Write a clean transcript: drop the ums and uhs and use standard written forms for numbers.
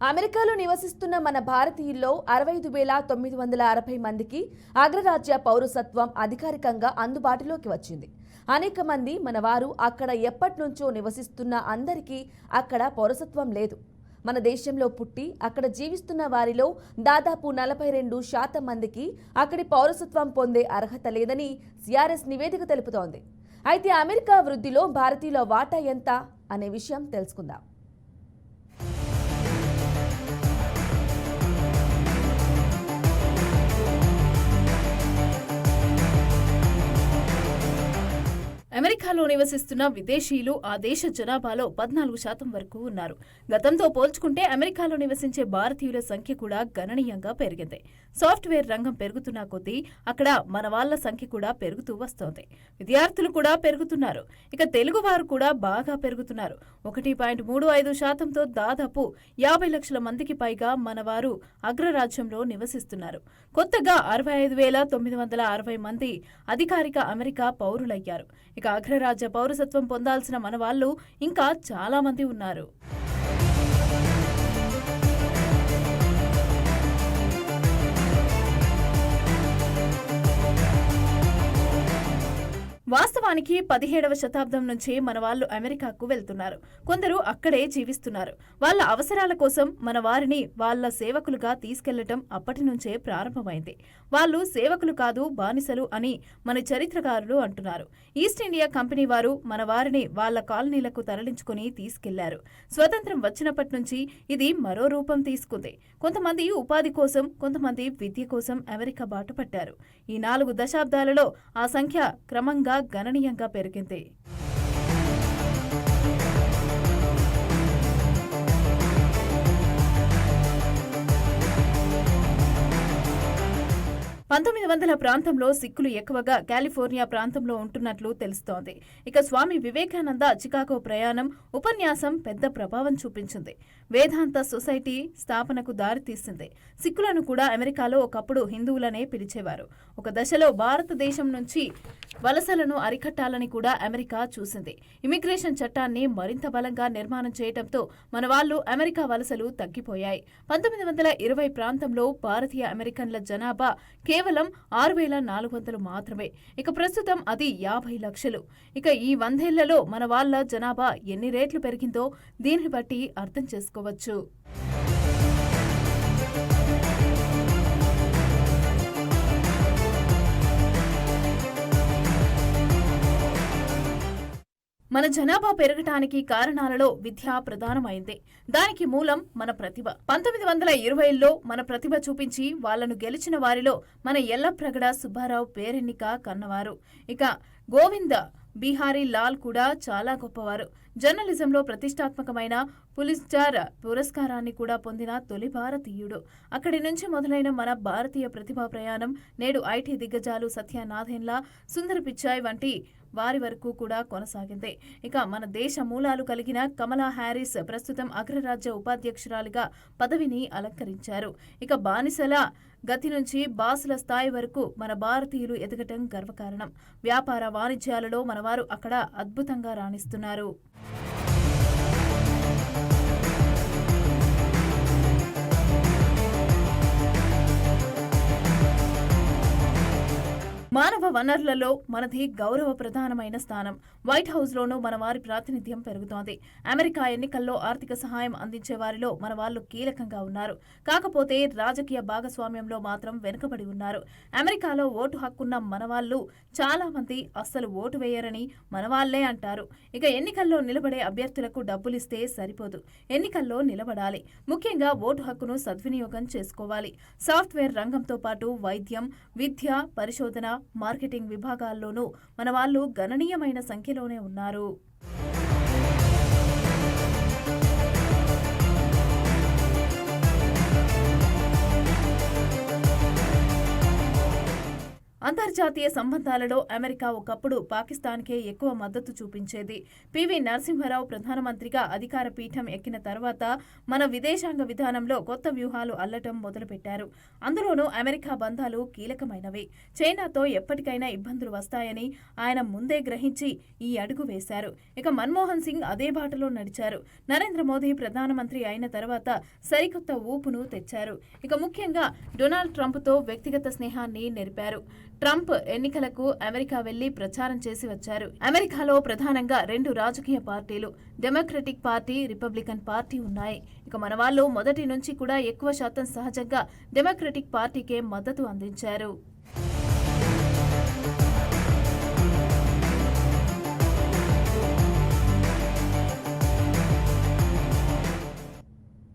అమెరికాలో నివసిస్తున్న మన భారతీయుల్లో 65,960 మందికి అగ్రరాజ్య పౌరసత్వం అధికారికంగా అందుబాటులోకి వచ్చింది. అనేక మంది మన వారు అక్కడ ఎప్పటినుంచో నివసిస్తున్న అందరికీ అక్కడ పౌరసత్వం లేదు. మన దేశంలో పుట్టి అక్కడ జీవిస్తున్న వారిలో దాదాపు 42% మందికి అక్కడి పౌరసత్వం పొందే అర్హత లేదని సిఆర్ఎస్ నివేదిక తెలుపుతోంది. అయితే అమెరికా వృద్ధిలో భారతీయుల వాటా ఎంత అనే విషయం తెలుసుకుందాం. అమెరికాలో నివసిస్తున్న విదేశీయులు ఆ దేశ జనాభాలో 14% వరకు ఉన్నారు. గతంతో పోల్చుకుంటే అమెరికాలో నివసించే భారతీయుల సంఖ్య కూడా గణనీయంగా పెరిగింది. సాఫ్ట్వేర్ రంగం పెరుగుతున్న కొద్దీ అక్కడ మన వాళ్ల సంఖ్య కూడా పెరుగుతూ వస్తోంది. విద్యార్థులు కూడా పెరుగుతున్నారు. ఇక తెలుగు వారు కూడా బాగా పెరుగుతున్నారు. 1.35%తో దాదాపు 50 లక్షల మందికి పైగా మనవారు అగ్రరాజ్యంలో నివసిస్తున్నారు. కొత్తగా 65,960 మంది అధికారిక అమెరికా పౌరులయ్యారు. ఇక అగ్రరాజ్య పౌరసత్వం పొందాల్సిన మన వాళ్ళు ఇంకా చాలా మంది ఉన్నారు. వాస్తవానికి 17వ శతాబ్దం నుంచి మన వాళ్ళు అమెరికాకు వెళ్తున్నారు. కొందరు అక్కడే జీవిస్తున్నారు. వాళ్ళ అవసరాల కోసం మన వారిని వాళ్ళ సేవకులుగా తీసుకెళ్లటం అప్పటి నుంచే ప్రారంభమైంది. వాళ్ళు సేవకులు కాదు, బానిసలు అని మన చరిత్రకారులు అంటున్నారు. ఈస్ట్ ఇండియా కంపెనీ వారు మన వారిని వాళ్ళ కాలనీలకు తరలించుకుని తీసుకెళ్లారు. స్వతంత్రం వచ్చినప్పటి నుంచి ఇది మరో రూపం తీసుకుంది. కొంతమంది ఉపాధి కోసం, కొంతమంది విద్య కోసం అమెరికా బాట పట్టారు. ఈ 4 దశాబ్దాలలో ఆ సంఖ్య క్రమంగా గణనీయంగా పెరిగింది. ప్రాంతంలో సిక్కులు ఎక్కువగా కాలిఫోర్నియా ప్రాంతంలో ఉంటున్నట్లు తెలుస్తోంది. ఇక స్వామి వివేకానంద చికాగో ప్రయాణం, ఉపన్యాసం పెద్ద ప్రభావం చూపించింది. వేదాంత సొసైటీ స్థాపనకు దారితీసింది. సిక్కులను కూడా అమెరికాలో ఒకప్పుడు హిందువులనే పిలిచేవారు. ఒక దశలో భారతదేశం నుంచి వలసలను అరికట్టాలని కూడా అమెరికా చూసింది. ఇమిగ్రేషన్ చట్టాన్ని మరింత బలంగా నిర్మాణం చేయడంతో మన వాళ్ళు అమెరికా వలసలు తగ్గిపోయాయి. 1920 ప్రాంతంలో భారతీయ అమెరికన్ల జనాభా కేవలం 6,400 మాత్రమే. ఇక ప్రస్తుతం అది 50 లక్షలు. ఇక ఈ 100 ఏళ్లలో మన వాళ్ళ జనాభా ఎన్ని రేట్లు పెరిగిందో దీన్ని బట్టి అర్థం చేసుకోవచ్చు. మన జనాభా పెరగటానికి కారణాలలో విద్య ప్రధానమైంది. దానికి మూలం మన ప్రతిభ. 1920లో మన ప్రతిభ చూపించి వాళ్లను గెలిచిన వారిలో మన ఎల్లప్రగడ సుబ్బారావు పేరెన్నిక కన్నవారు. ఇక గోవింద బిహారీ లాల్ కూడా చాలా గొప్పవారు. జర్నలిజంలో ప్రతిష్టాత్మకమైన పులిట్జర్ పురస్కారాన్ని కూడా పొందిన తొలి భారతీయుడు. అక్కడి నుంచి మొదలైన మన భారతీయ ప్రతిభా ప్రయాణం నేడు ఐటీ దిగ్గజాలు సత్యనాథెన్లా, సుందర్ పిచాయ్ వంటి వారి వరకు కూడా కొనసాగింది. ఇక మన దేశ మూలాలు కలిగిన కమలా హ్యారిస్ ప్రస్తుతం అగ్రరాజ్య ఉపాధ్యక్షురాలిగా పదవిని అలంకరించారు. ఇక బానిసల గతి నుంచి బాసుల స్థాయి వరకు మన భారతీయులు ఎదగటం గర్వకారణం. వ్యాపార వాణిజ్యాలలో మనవారు అక్కడ అద్భుతంగా రాణిస్తున్నారు. మానవ వనరులలో మనది గౌరవ ప్రధానమైన స్థానం. వైట్ హౌస్ లోనూ మన వారి ప్రాతినిధ్యం పెరుగుతోంది. అమెరికా ఎన్నికల్లో ఆర్థిక సహాయం అందించే వారిలో మన వాళ్ళు కీలకంగా ఉన్నారు. కాకపోతే రాజకీయ భాగస్వామ్యంలో మాత్రం వెనుకబడి ఉన్నారు. అమెరికాలో ఓటు హక్కున్న మన వాళ్ళు చాలా మంది అస్సలు ఓటు వేయరని మనవాళ్లే అంటారు. ఇక ఎన్నికల్లో నిలబడే అభ్యర్థులకు డబ్బులిస్తే సరిపోదు, ఎన్నికల్లో నిలబడాలి. ముఖ్యంగా ఓటు హక్కును సద్వినియోగం చేసుకోవాలి. సాఫ్ట్వేర్ రంగంతో పాటు వైద్యం, విద్య, పరిశోధన, మార్కెటింగ్ విభాగాల్లోనూ మన వాళ్ళు గణనీయమైన సంఖ్యలోనే ఉన్నారు. అంతర్జాతీయ సంబంధాలలో అమెరికా ఒకప్పుడు పాకిస్తాన్కే ఎక్కువ మద్దతు చూపించేది. పివి నరసింహారావు ప్రధానమంత్రిగా అధికార పీఠం ఎక్కిన తర్వాత మన విదేశాంగ విధానంలో కొత్త వ్యూహాలు అల్లటం మొదలుపెట్టారు. అందులోనూ అమెరికా బంధాలు కీలకమైనవి. చైనాతో ఎప్పటికైనా ఇబ్బందులు వస్తాయని ఆయన ముందే గ్రహించి ఈ అడుగు వేశారు. ఇక మన్మోహన్ సింగ్ అదే బాటలో నడిచారు. నరేంద్ర మోదీ ప్రధానమంత్రి అయిన తర్వాత సరికొత్త ఊపును తెచ్చారు. ఇక ముఖ్యంగా డొనాల్డ్ ట్రంప్తో వ్యక్తిగత స్నేహాన్ని నెరిపారు. ట్రంప్ ఎన్నికలకు అమెరికా వెళ్లి ప్రచారం చేసి వచ్చారు. అమెరికాలో ప్రధానంగా 2 రాజకీయ పార్టీలు, డెమోక్రటిక్ పార్టీ, రిపబ్లికన్ పార్టీ ఉన్నాయి. ఇక మన వాళ్ళు మొదటి నుంచి కూడా ఎక్కువ శాతం సహజంగా డెమోక్రటిక్ పార్టీకే మద్దతు అందించారు.